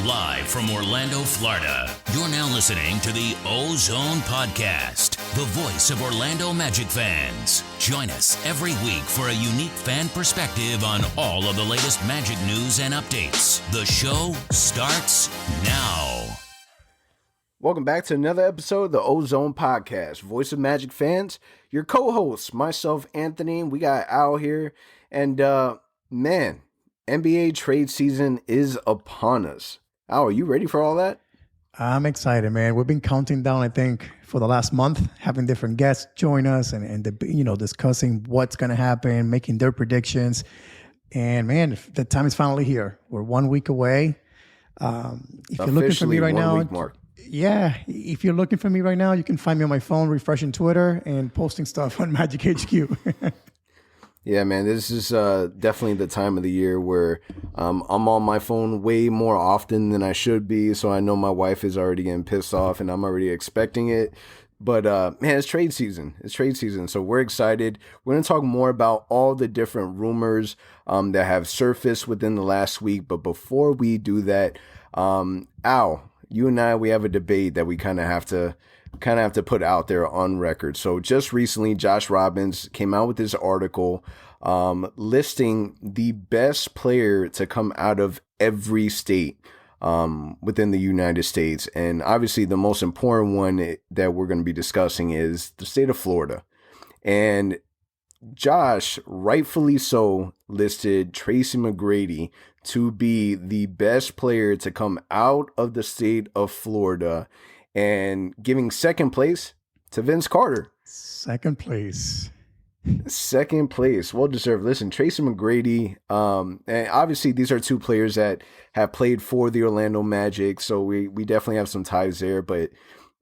Live from Orlando, Florida, you're now listening to the OZone Podcast, the voice of Orlando Magic fans. Join us every week for a unique fan perspective on all of the latest Magic news and updates. The show starts now. Welcome back to another episode of the OZone Podcast, voice of Magic fans. Your co-hosts, myself, Anthony. We got Al here, and man, NBA trade season is upon us. Al, are you ready for all that? I'm excited, man. We've been counting down, I think, for the last month, having different guests join us and discussing what's going to happen, making their predictions. And man, the time is finally here. We're 1 week away. If you're looking for me right now, yeah, if you're looking for me right now, you can find me on my phone, refreshing Twitter and posting stuff on Magic HQ. Yeah, man, this is definitely the time of the year where I'm on my phone way more often than I should be. So I know my wife is already getting pissed off and I'm already expecting it. But man, it's trade season. So we're excited. We're going to talk more about all the different rumors that have surfaced within the last week. But before we do that, Al, you and I, we have a debate that we kind of have to put out there on record. So just recently, Josh Robbins came out with this article listing the best player to come out of every state within the United States. And obviously the most important one that we're going to be discussing is the state of Florida. And Josh, rightfully so, listed Tracy McGrady to be the best player to come out of the state of Florida, and giving second place to Vince Carter. Second place. Well deserved. Listen, Tracy McGrady, and obviously these are two players that have played for the Orlando Magic, so we definitely have some ties there. But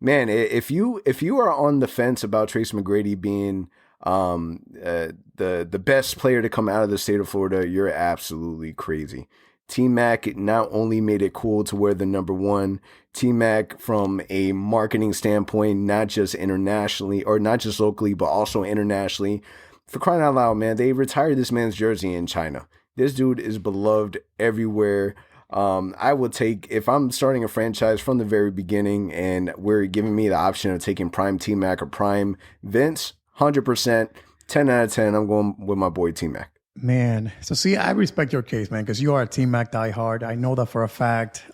man, if you are on the fence about Tracy McGrady being the best player to come out of the state of Florida, you're absolutely crazy. T-Mac not only made it cool to wear the number one, T-Mac from a marketing standpoint, not just internationally or not just locally, but also internationally. For crying out loud, man, they retired this man's jersey in China. This dude is beloved everywhere. I would take, if I'm starting a franchise from the very beginning and we're giving me the option of taking prime T-Mac or prime Vince, 100%, 10 out of 10, I'm going with my boy T-Mac. Man, so see, I respect your case, man, because you are a T-Mac diehard. I know that for a fact.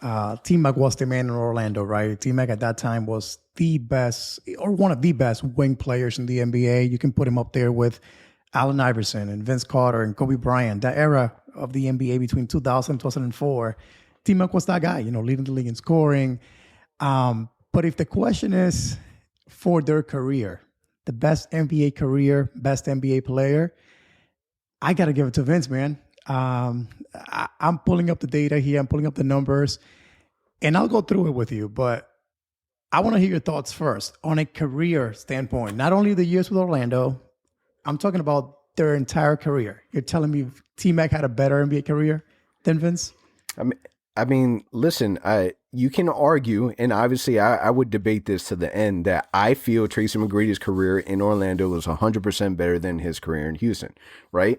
T-Mac was the man in Orlando, right? T-Mac at that time was the best, or one of the best wing players in the NBA. You can put him up there with Allen Iverson and Vince Carter and Kobe Bryant. That era of the NBA between 2000 and 2004, T-Mac was that guy, leading the league in scoring. But if the question is for their career, the best NBA career, best NBA player, I got to give it to Vince, man. I'm pulling up the data here. I'm pulling up the numbers, and I'll go through it with you. But I want to hear your thoughts first on a career standpoint. Not only the years with Orlando, I'm talking about their entire career. You're telling me T-Mac had a better NBA career than Vince? I mean, listen, you can argue, and obviously I would debate this to the end, that I feel Tracy McGrady's career in Orlando was 100% better than his career in Houston, right?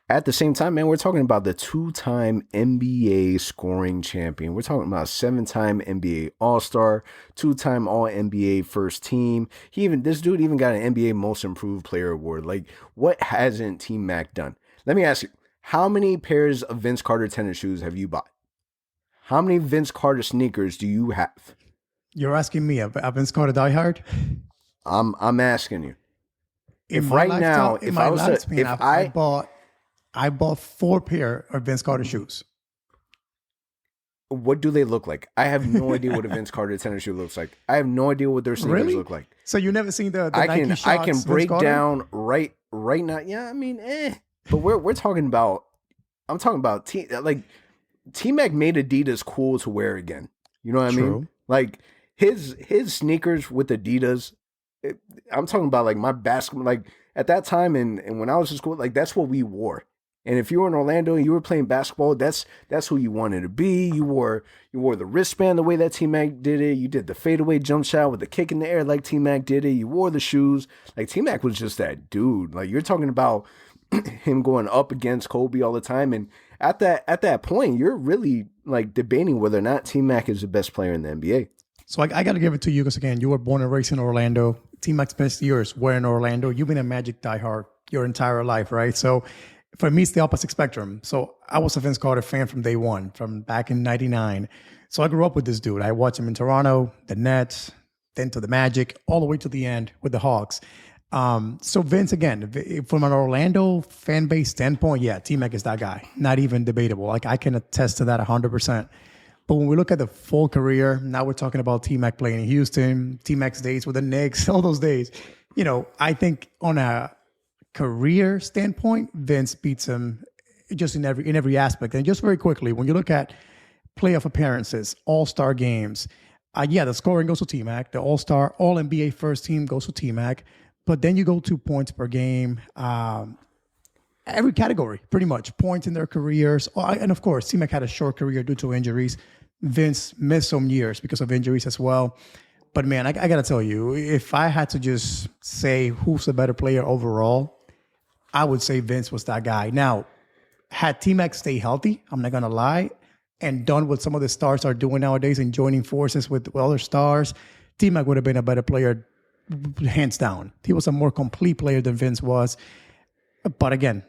At the same time, man, we're talking about the two-time NBA scoring champion. We're talking about 7-time NBA All-Star, 2-time All-NBA first team. This dude even got an NBA Most Improved Player award. Like, what hasn't T-Mac done? Let me ask you, how many pairs of Vince Carter tennis shoes have you bought? How many Vince Carter sneakers do you have? You're asking me, a Vince Carter diehard? I'm asking you. I bought 4 pair of Vince Carter shoes. What do they look like? I have no idea what a Vince Carter tennis shoe looks like. I have no idea what their sneakers look like. So you never seen the Nike Shox I can break Vince down right now. Yeah, I mean, But we're talking about. I'm talking about T-Mac made Adidas cool to wear again. You know what I mean? Like his sneakers with Adidas. I'm talking about like my basketball. Like at that time and when I was in school, like that's what we wore. And if you were in Orlando and you were playing basketball, that's who you wanted to be. You wore the wristband the way that T-Mac did it. You did the fadeaway jump shot with the kick in the air like T-Mac did it. You wore the shoes. Like T-Mac was just that dude. Like you're talking about him going up against Kobe all the time. And at that point, you're really like debating whether or not T-Mac is the best player in the NBA. So I got to give it to you because, again, you were born and raised in Orlando. T-Mac's best years were in Orlando. You've been a Magic diehard your entire life, right? So for me, it's the opposite spectrum. So I was a Vince Carter fan from day one, from back in 99. So I grew up with this dude. I watched him in Toronto, the Nets, then to the Magic, all the way to the end with the Hawks. So Vince, again, from an Orlando fan base standpoint, yeah, T-Mac is that guy. Not even debatable. Like, I can attest to that 100%. But when we look at the full career, now we're talking about T-Mac playing in Houston, T-Mac's days with the Knicks, all those days. You know, I think on a career standpoint, Vince beats him just in every aspect. And just very quickly, when you look at playoff appearances, all-star games, yeah, the scoring goes to T-Mac. The all-star, all-NBA first team goes to T-Mac. But then you go to points per game, every category, pretty much, points in their careers. And of course, T-Mac had a short career due to injuries. Vince missed some years because of injuries as well. But man, I got to tell you, if I had to just say who's the better player overall, I would say Vince was that guy. Now, had T-Mac stay healthy, I'm not going to lie, and done what some of the stars are doing nowadays and joining forces with other stars, T-Mac would have been a better player, hands down. He was a more complete player than Vince was. But again,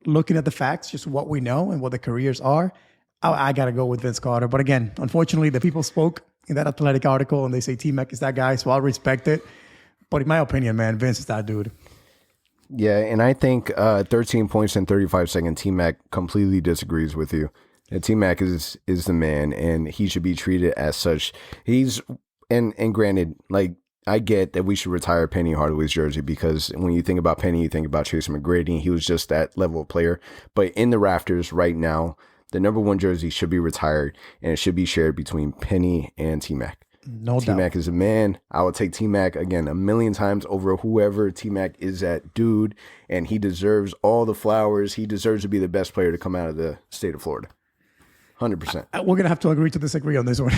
looking at the facts, just what we know and what the careers are, I got to go with Vince Carter. But again, unfortunately, the people spoke in that Athletic article and they say T-Mac is that guy, so I'll respect it. But in my opinion, man, Vince is that dude. Yeah, and I think 13 points in 35 seconds, T-Mac completely disagrees with you. T-Mac is the man, and he should be treated as such. And granted, like, I get that we should retire Penny Hardaway's jersey because when you think about Penny, you think about Tracy McGrady, and he was just that level of player. But in the rafters right now, the number one jersey should be retired, and it should be shared between Penny and T-Mac. No doubt. T-Mac is a man. I would take T-Mac, again, a million times over whoever T-Mac is that dude, and he deserves all the flowers. He deserves to be the best player to come out of the state of Florida. 100%. We're going to have to agree to disagree on this one.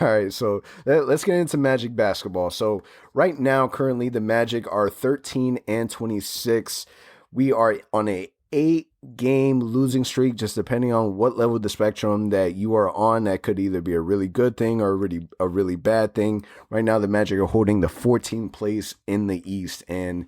All right, so let's get into Magic basketball. So right now, currently, the Magic are 13-26. We are on a 8-game losing streak, just depending on what level of the spectrum that you are on. That could either be a really good thing or a really bad thing. Right now, the Magic are holding the 14th place in the East, and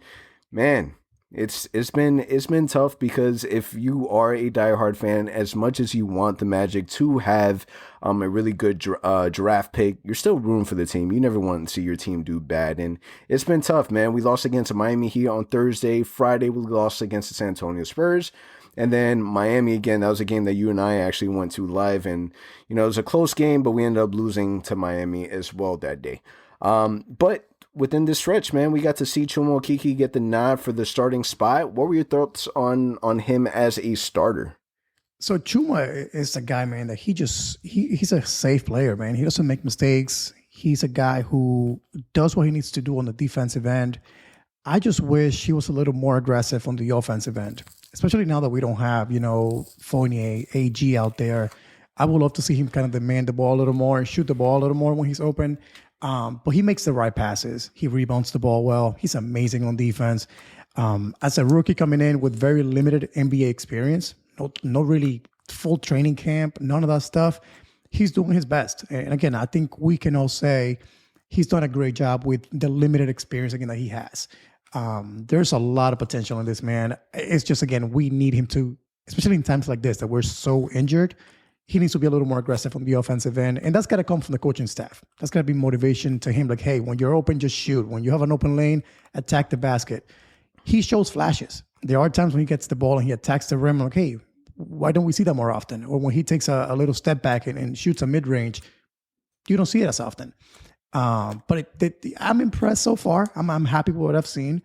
man, it's been tough because if you are a diehard fan, as much as you want the Magic to have a really good draft pick, you're still rooting for the team. You never want to see your team do bad, and it's been tough, man. We lost against the Miami Heat on Thursday. Friday, we lost against the San Antonio Spurs. And then Miami, again, that was a game that you and I actually went to live, and it was a close game, but we ended up losing to Miami as well that day. But within this stretch, man, we got to see Chuma Okeke get the nod for the starting spot. What were your thoughts on him as a starter? So Chuma is a guy, man, that he's a safe player, man. He doesn't make mistakes. He's a guy who does what he needs to do on the defensive end. I just wish he was a little more aggressive on the offensive end, especially now that we don't have, Fournier, AG out there. I would love to see him kind of demand the ball a little more and shoot the ball a little more when he's open. But he makes the right passes. He rebounds the ball well. He's amazing on defense. As a rookie coming in with very limited NBA experience, no really full training camp, none of that stuff, he's doing his best. And again, I think we can all say he's done a great job with the limited experience again that he has. There's a lot of potential in this man. It's just, again, we need him to, especially in times like this that we're so injured, he needs to be a little more aggressive on the offensive end. And that's got to come from the coaching staff. That's got to be motivation to him. Like, hey, when you're open, just shoot. When you have an open lane, attack the basket. He shows flashes. There are times when he gets the ball and he attacks the rim. Like, hey, why don't we see that more often? Or when he takes a little step back and shoots a mid-range, you don't see it as often. But I'm impressed so far. I'm happy with what I've seen.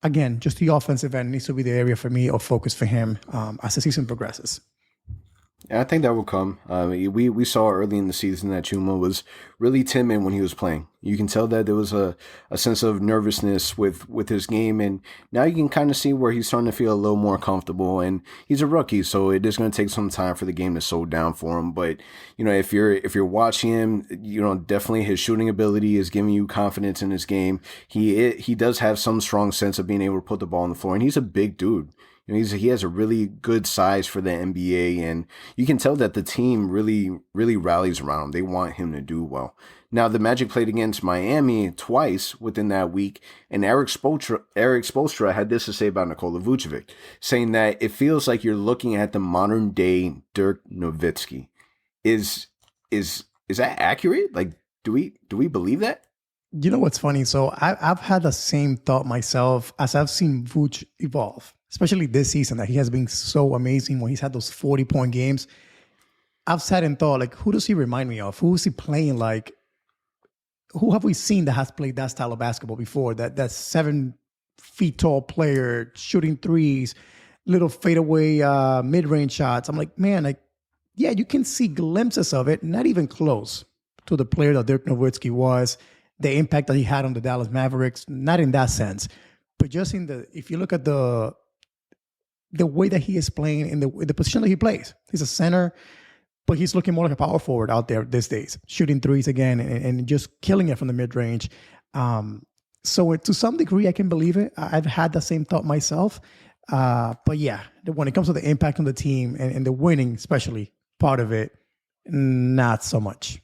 Again, just the offensive end needs to be the area for me of focus for him as the season progresses. I think that will come. We saw early in the season that Chuma was really timid when he was playing. You can tell that there was a sense of nervousness with his game, and now you can kind of see where he's starting to feel a little more comfortable. And he's a rookie, so it is going to take some time for the game to slow down for him. But if you're watching him, definitely his shooting ability is giving you confidence in his game. He does have some strong sense of being able to put the ball on the floor, and he's a big dude. He has a really good size for the NBA, and you can tell that the team really, really rallies around him. They want him to do well. Now, the Magic played against Miami twice within that week, and Eric Spoelstra had this to say about Nikola Vucevic, saying that it feels like you're looking at the modern day Dirk Nowitzki. Is that accurate? Like, do we believe that? You know what's funny? So I've had the same thought myself as I've seen Vooch evolve, especially this season, that he has been so amazing when he's had those 40-point games. I've sat and thought, like, who does he remind me of? Who is he playing like? Who have we seen that has played that style of basketball before? That 7 feet tall player shooting threes, little fadeaway mid-range shots. I'm like, man, like, yeah, you can see glimpses of it, not even close to the player that Dirk Nowitzki was. The impact that he had on the Dallas Mavericks, not in that sense, but just if you look at the way that he is playing in the position that he plays. He's a center, but he's looking more like a power forward out there these days, shooting threes again and just killing it from the mid-range. So to some degree, I can believe it. I've had the same thought myself. But yeah, when it comes to the impact on the team and the winning, especially part of it, not so much.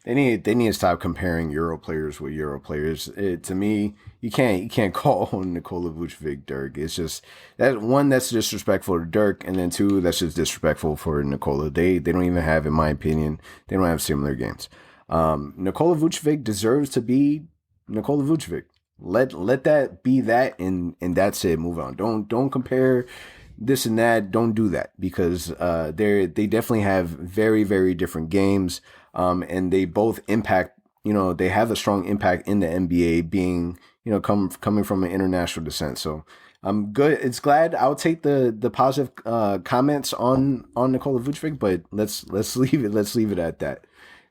They need to stop comparing Euro players with Euro players. To me, you can't call on Nikola Vucevic Dirk. It's just that one, that's disrespectful to Dirk, and then two, that's just disrespectful for Nikola. They don't even have, in my opinion, they don't have similar games. Nikola Vucevic deserves to be Nikola Vucevic. Let that be that, and that's it. Move on. Don't compare this and that. Don't do that, because they definitely have very, very different games. And they both impact, they have a strong impact in the NBA, being, coming from an international descent. So I'm good. It's glad. I'll take the positive comments on Nikola Vucevic, but let's leave it. Let's leave it at that.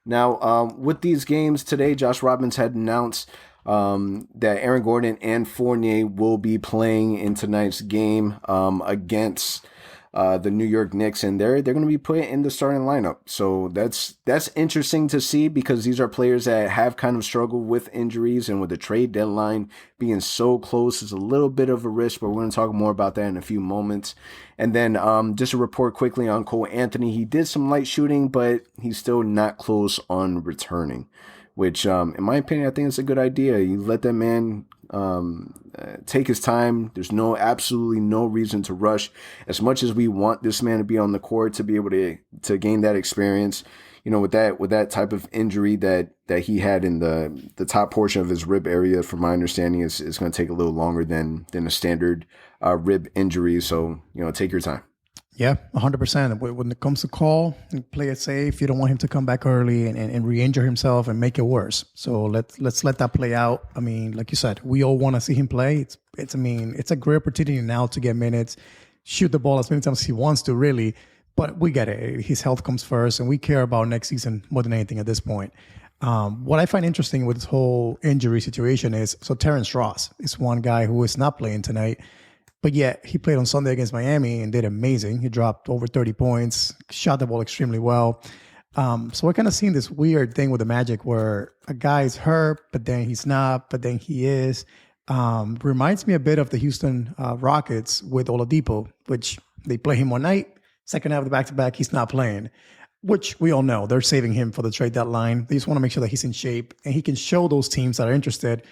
Now, with these games today, Josh Robbins had announced that Aaron Gordon and Fournier will be playing in tonight's game against the New York Knicks, and they're going to be put in the starting lineup. So that's interesting to see, because these are players that have kind of struggled with injuries, and with the trade deadline being so close, it's a little bit of a risk, but we're going to talk more about that in a few moments. And then just a report quickly on Cole Anthony. He did some light shooting, but he's still not close on returning, which in my opinion, I think it's a good idea. You let that man take his time. There's absolutely no reason to rush. As much as we want this man to be on the court, to be able to gain that experience, with that type of injury that he had in the top portion of his rib area, from my understanding, is going to take a little longer than a standard rib injury. So, take your time. Yeah, 100%. When it comes to call, play it safe. You don't want him to come back early and re-injure himself and make it worse. So let's let that play out. I mean, like you said, we all want to see him play. It's a great opportunity now to get minutes, shoot the ball as many times as he wants to, really. But we get it. His health comes first, and we care about next season more than anything at this point. What I find interesting with this whole injury situation is, so Terrence Ross is one guy who is not playing tonight. But yet, he played on Sunday against Miami and did amazing. He dropped over 30 points, shot the ball extremely well. So we're kind of seeing this weird thing with the Magic where a guy is hurt, but then he's not, but then he is. Reminds me a bit of the Houston Rockets with Oladipo, which they play him one night, second half of the back-to-back, he's not playing, which we all know. They're saving him for the trade deadline. They just want to make sure that he's in shape and he can show those teams that are interested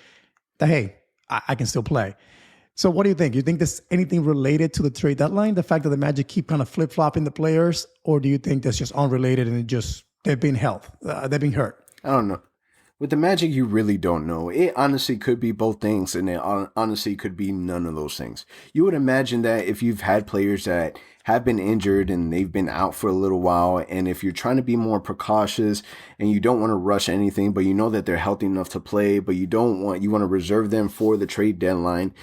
that, hey, I can still play. So what do you think? Do you think there's anything related to the trade deadline, the fact that the Magic keep kind of flip-flopping the players, or do you think that's just unrelated and they've been they've been hurt? I don't know. With the Magic, you really don't know. It honestly could be both things, and it honestly could be none of those things. You would imagine that if you've had players that have been injured and they've been out for a little while, and if you're trying to be more precautious and you don't want to rush anything, but you know that they're healthy enough to play, but you want to reserve them for the trade deadline.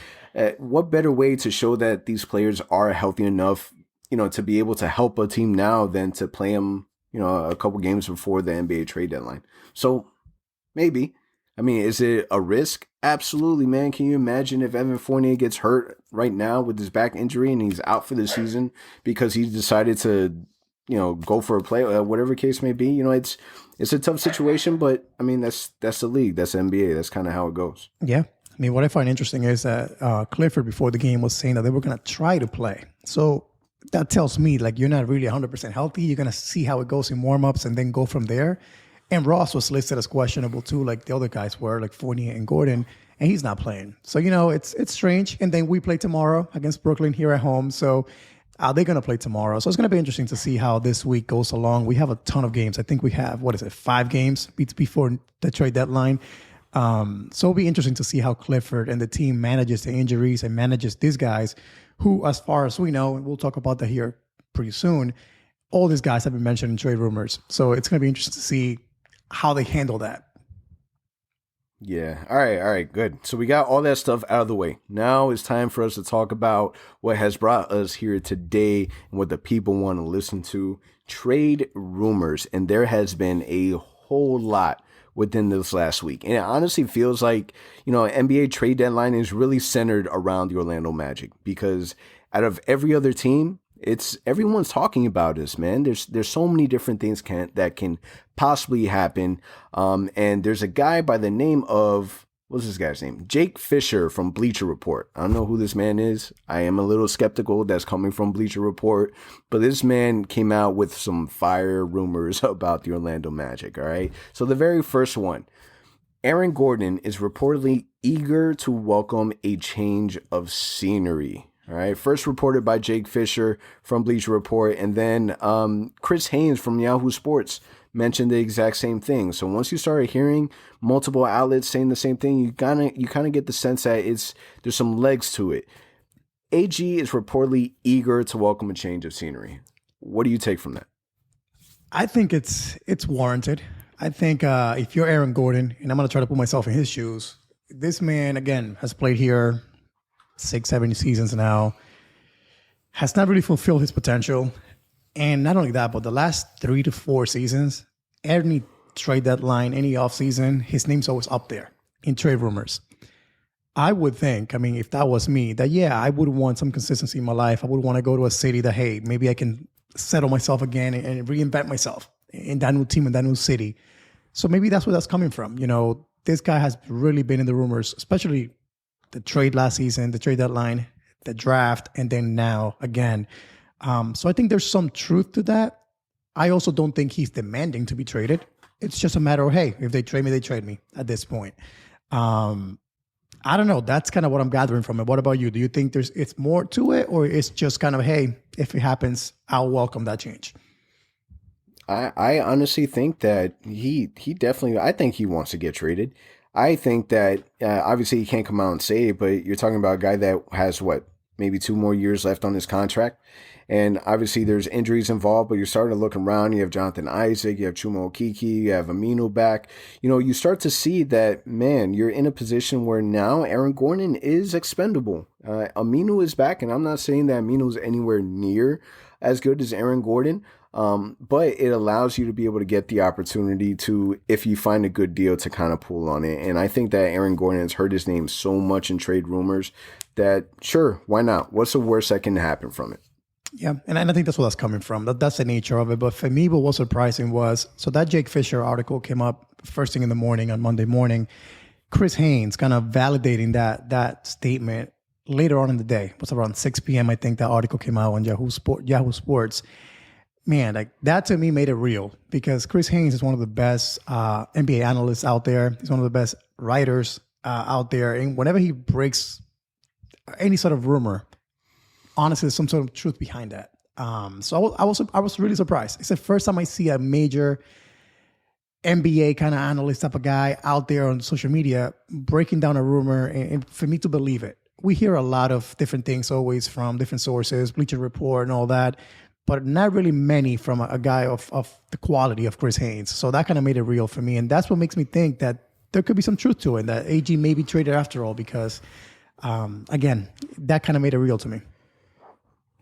What better way to show that these players are healthy enough to be able to help a team now than to play him, a couple games before the NBA trade deadline. So maybe. I mean, is it a risk? Absolutely, man. Can you imagine if Evan Fournier gets hurt right now with his back injury and he's out for the season because he decided to, go for a play, whatever case may be? It's a tough situation, but I mean, that's the league. That's the NBA. That's kind of how it goes. Yeah. I mean, what I find interesting is that Clifford before the game was saying that they were going to try to play. So that tells me like you're not really 100% healthy. You're going to see how it goes in warmups and then go from there. And Ross was listed as questionable too, like the other guys were, like Fournier and Gordon, and he's not playing. So, it's strange. And then we play tomorrow against Brooklyn here at home. So they're going to play tomorrow. So it's going to be interesting to see how this week goes along. We have a ton of games. I think we have, 5 games before the trade deadline. So it'll be interesting to see how Clifford and the team manages the injuries and manages these guys who, as far as we know, and we'll talk about that here pretty soon, all these guys have been mentioned in trade rumors. So it's going to be interesting to see how they handle that. Yeah. All right. Good. So we got all that stuff out of the way. Now it's time for us to talk about what has brought us here today and what the people want to listen to. Trade rumors. And there has been a whole lot within this last week. And it honestly feels like, NBA trade deadline is really centered around the Orlando Magic because out of every other team, everyone's talking about this, man. There's so many different things that can possibly happen. And there's a guy by the name of, what's this guy's name? Jake Fisher from Bleacher Report. I don't know who this man is. I am a little skeptical that's coming from Bleacher Report, but this man came out with some fire rumors about the Orlando Magic. All right. So the very first one, Aaron Gordon is reportedly eager to welcome a change of scenery. All right, first reported by Jake Fisher from Bleacher Report, and then Chris Haynes from Yahoo Sports mentioned the exact same thing. So once you started hearing multiple outlets saying the same thing, you kind of get the sense that there's some legs to it. AG is reportedly eager to welcome a change of scenery. What do you take from that? I think it's warranted. I think if you're Aaron Gordon, and I'm going to try to put myself in his shoes, this man, again, has played here 6-7 seasons now, has not really fulfilled his potential. And not only that, but the last 3 to 4 seasons, any trade deadline, any offseason, his name's always up there in trade rumors. I would think, if that was me, that I would want some consistency in my life. I would want to go to a city that, hey, maybe I can settle myself again and reinvent myself in that new team, in that new city. So maybe that's where that's coming from. This guy has really been in the rumors, especially the trade last season, the trade deadline, the draft, and then now again. So I think there's some truth to that. I also don't think he's demanding to be traded. It's just a matter of, hey, if they trade me, they trade me at this point. I don't know. That's kind of what I'm gathering from it. What about you? Do you think it's more to it, or it's just kind of, hey, if it happens, I'll welcome that change? I honestly think that he definitely, I think he wants to get traded. I think that obviously he can't come out and say it, but you're talking about a guy that has maybe 2 more years left on his contract. And obviously there's injuries involved, but you're starting to look around. You have Jonathan Isaac, you have Chuma Okeke, you have Aminu back. You start to see that, man, you're in a position where now Aaron Gordon is expendable. Aminu is back, and I'm not saying that Aminu is anywhere near as good as Aaron Gordon. But it allows you to be able to get the opportunity to, if you find a good deal, to kind of pull on it. And I think that Aaron Gordon has heard his name so much in trade rumors that, sure, why not? What's the worst that can happen from it? Yeah, and I think that's where that's coming from. That's the nature of it. But for me, what was surprising was, so that Jake Fisher article came up first thing in the morning on Monday morning. Chris Haynes kind of validating that statement later on in the day. It was around 6 p.m. I think that article came out on Yahoo Sports. Man, like that to me made it real, because Chris Haynes is one of the best NBA analysts out there. He's one of the best writers out there. And whenever he breaks any sort of rumor, honestly, there's some sort of truth behind that. So I was really surprised. It's the first time I see a major NBA kind of analyst type of guy out there on social media breaking down a rumor, and for me to believe it. We hear a lot of different things always from different sources, Bleacher Report and all that, but not really many from a guy of the quality of Chris Haynes. So that kind of made it real for me. And that's what makes me think that there could be some truth to it, that AG may be traded after all, because, again, that kind of made it real to me.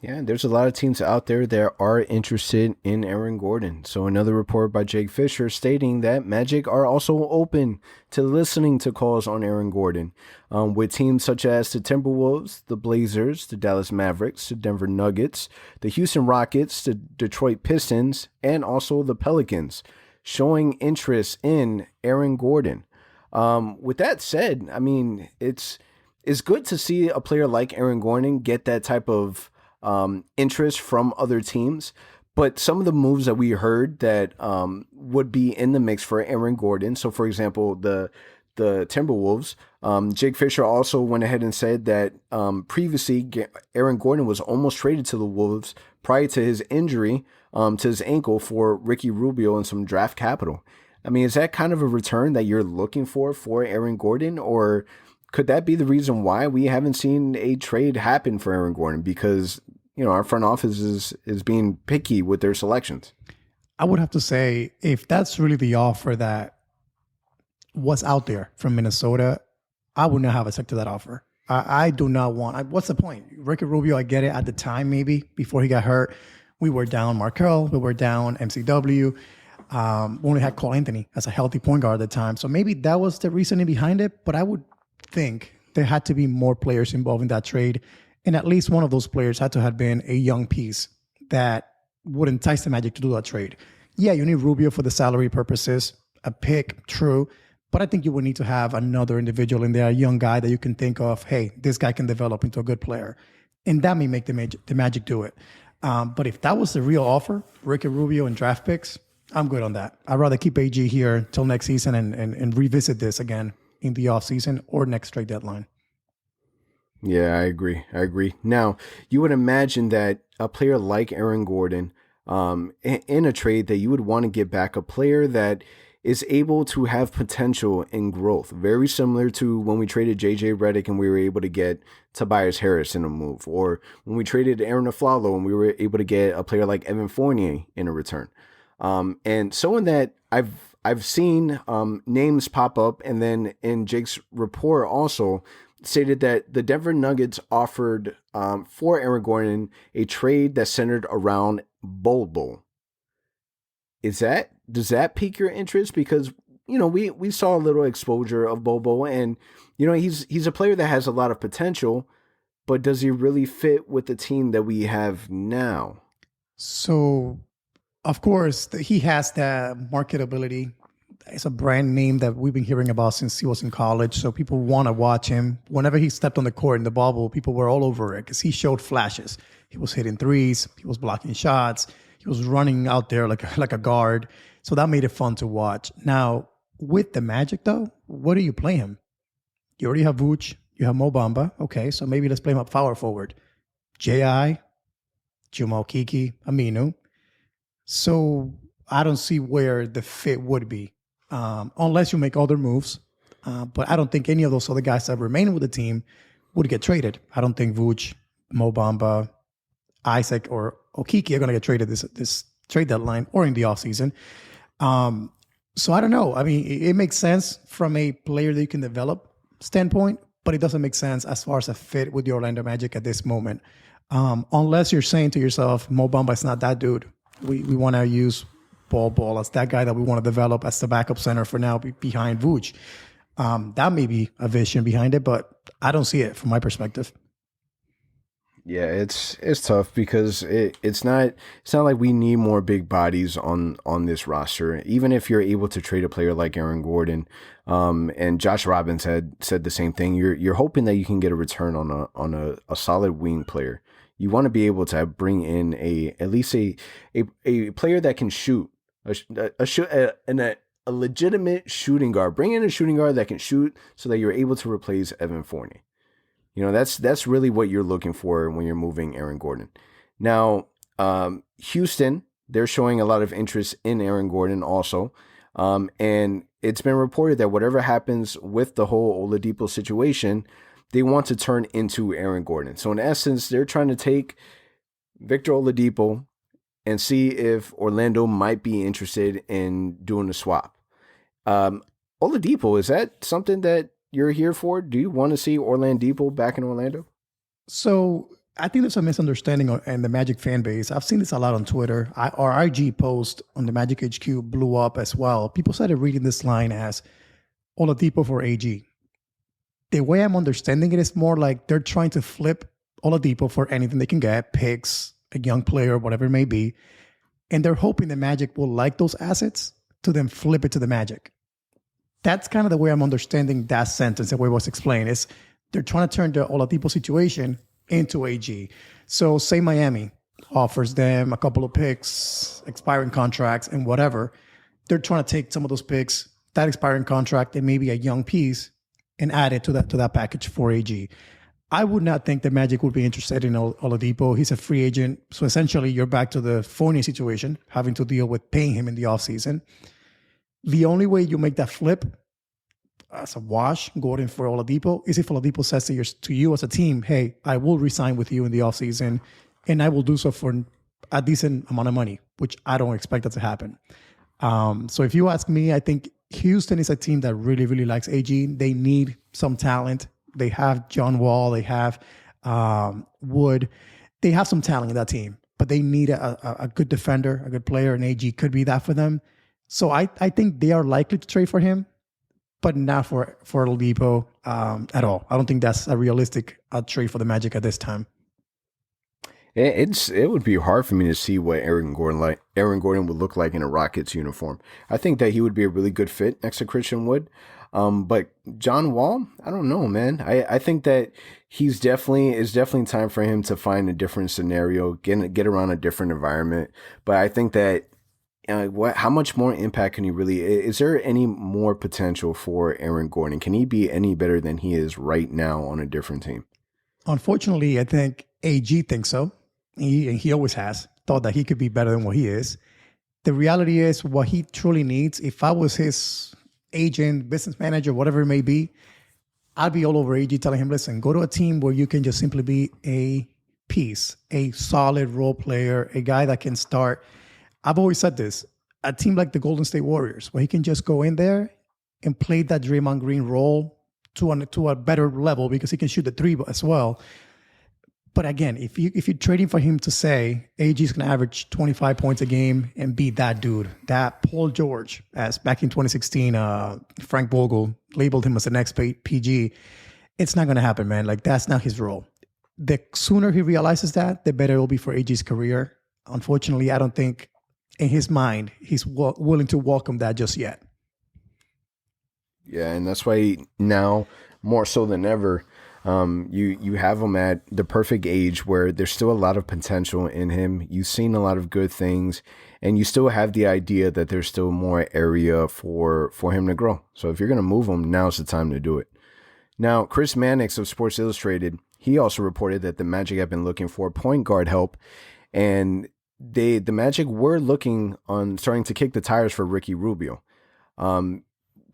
Yeah, there's a lot of teams out there that are interested in Aaron Gordon. So another report by Jake Fisher stating that Magic are also open to listening to calls on Aaron Gordon, with teams such as the Timberwolves, the Blazers, the Dallas Mavericks, the Denver Nuggets, the Houston Rockets, the Detroit Pistons, and also the Pelicans showing interest in Aaron Gordon. With that said, I mean, it's good to see a player like Aaron Gordon get that type of interest from other teams, but some of the moves that we heard that would be in the mix for Aaron Gordon. So, for example, the Timberwolves, Jake Fisher also went ahead and said that previously Aaron Gordon was almost traded to the Wolves prior to his injury to his ankle for Ricky Rubio and some draft capital. I mean, is that kind of a return that you're looking for Aaron Gordon, or could that be the reason why we haven't seen a trade happen for Aaron Gordon? Because, our front office is being picky with their selections. I would have to say, if that's really the offer that was out there from Minnesota, I would not have accepted that offer. I do not want. What's the point? Ricky Rubio, I get it at the time, maybe before he got hurt. We were down Markelle, we were down MCW. We only had Cole Anthony as a healthy point guard at the time. So maybe that was the reasoning behind it. But I would think there had to be more players involved in that trade. And at least one of those players had to have been a young piece that would entice the Magic to do that trade. Yeah, you need Rubio for the salary purposes, a pick, true. But I think you would need to have another individual in there, a young guy that you can think of, hey, this guy can develop into a good player. And that may make the Magic do it. But if that was the real offer, Ricky Rubio and draft picks, I'm good on that. I'd rather keep AG here until next season and revisit this again in the offseason or next trade deadline. Yeah, I agree. Now, you would imagine that a player like Aaron Gordon, in a trade, that you would want to get back a player that is able to have potential and growth, very similar to when we traded JJ Redick and we were able to get Tobias Harris in a move, or when we traded Aaron Aflalo and we were able to get a player like Evan Fournier in a return. And someone that I've seen names pop up, and then in Jake's report also stated that the Denver Nuggets offered for Aaron Gordon a trade that centered around Bol Bol. Does that pique your interest? Because we saw a little exposure of Bol Bol, and he's a player that has a lot of potential, but does he really fit with the team that we have now? So, of course, he has that marketability. It's a brand name that we've been hearing about since he was in college. So people want to watch him. Whenever he stepped on the court in the bubble, people were all over it because he showed flashes. He was hitting threes. He was blocking shots. He was running out there like a guard. So that made it fun to watch. Now, with the Magic, though, what do you play him? You already have Vooch. You have Mo Bamba. Okay, so maybe let's play him up power forward. J.I., Jamal Kiki, Aminu. So I don't see where the fit would be. Unless you make other moves. But I don't think any of those other guys that remain with the team would get traded. I don't think Vooch, Mo Bamba, Isaac, or Okiki are going to get traded this trade deadline or in the offseason. So I don't know. I mean, it makes sense from a player that you can develop standpoint, but it doesn't make sense as far as a fit with the Orlando Magic at this moment. Unless you're saying to yourself, Mo Bamba is not that dude. We want to use Bol as that guy that we want to develop as the backup center for now behind Vooch. That may be a vision behind it, but I don't see it from my perspective. Yeah, it's tough because it's not like we need more big bodies on this roster. Even if you're able to trade a player like Aaron Gordon, and Josh Robbins had said the same thing. You're hoping that you can get a return on a solid wing player. You want to be able to bring in at least a player that can shoot. A legitimate shooting guard. Bring in a shooting guard that can shoot so that you're able to replace Evan Fournier. That's really what you're looking for when you're moving Aaron Gordon. Now, Houston, they're showing a lot of interest in Aaron Gordon also. And it's been reported that whatever happens with the whole Oladipo situation, they want to turn into Aaron Gordon. So in essence, they're trying to take Victor Oladipo and see if Orlando might be interested in doing a swap. Oladipo, is that something that you're here for? Do you want to see Orlando back in Orlando? So I think there's a misunderstanding in the Magic fan base. I've seen this a lot on Twitter. Our IG post on the Magic HQ blew up as well. People started reading this line as Oladipo for AG. The way I'm understanding it is more like they're trying to flip Oladipo for anything they can get, picks, a young player, whatever it may be. And they're hoping the Magic will like those assets to then flip it to the Magic. That's kind of the way I'm understanding that sentence, the way it was explained. Is they're trying to turn the Oladipo situation into AG. So say Miami offers them a couple of picks, expiring contracts, and whatever. They're trying to take some of those picks, that expiring contract, and maybe a young piece, and add it to that package for AG. I would not think the Magic would be interested in Oladipo. He's a free agent. So essentially, you're back to the Fournier situation, having to deal with paying him in the offseason. The only way you make that flip as a wash, Gordon for Oladipo, is if Oladipo says to you as a team, hey, I will resign with you in the offseason, and I will do so for a decent amount of money, which I don't expect that to happen. So if you ask me, I think Houston is a team that really, really likes AG. They need some talent. They have John Wall. They have Wood. They have some talent in that team, but they need a good defender, a good player, and AG could be that for them. So I think they are likely to trade for him, but not for Oladipo at all. I don't think that's a realistic trade for the Magic at this time. It would be hard for me to see what Aaron Gordon would look like in a Rockets uniform. I think that he would be a really good fit next to Christian Wood. But John Wall, I don't know, man. I think that it's definitely time for him to find a different scenario, get around a different environment. But I think that how much more impact can he really? Is there any more potential for Aaron Gordon? Can he be any better than he is right now on a different team? Unfortunately, I think AG thinks so. He always has thought that he could be better than what he is. The reality is what he truly needs. If I was his agent, business manager, whatever it may be, I'd be all over AG telling him, listen, go to a team where you can just simply be a piece, a solid role player, a guy that can start. I've always said this, a team like the Golden State Warriors, where he can just go in there and play that Draymond Green role to a better level because he can shoot the three as well. But again, if you're trading for him to say AG is going to average 25 points a game and be that dude, that Paul George, as back in 2016, Frank Vogel labeled him as the next PG, it's not going to happen, man. Like, that's not his role. The sooner he realizes that, the better it will be for AG's career. Unfortunately, I don't think in his mind he's willing to welcome that just yet. Yeah, and that's why now, more so than ever, you have him at the perfect age where there's still a lot of potential in him. You've seen a lot of good things, and you still have the idea that there's still more area for him to grow. So if you're going to move him, now's the time to do it. Now, Chris Mannix of Sports Illustrated, he also reported that the Magic have been looking for point guard help, and the Magic were looking on starting to kick the tires for Ricky Rubio.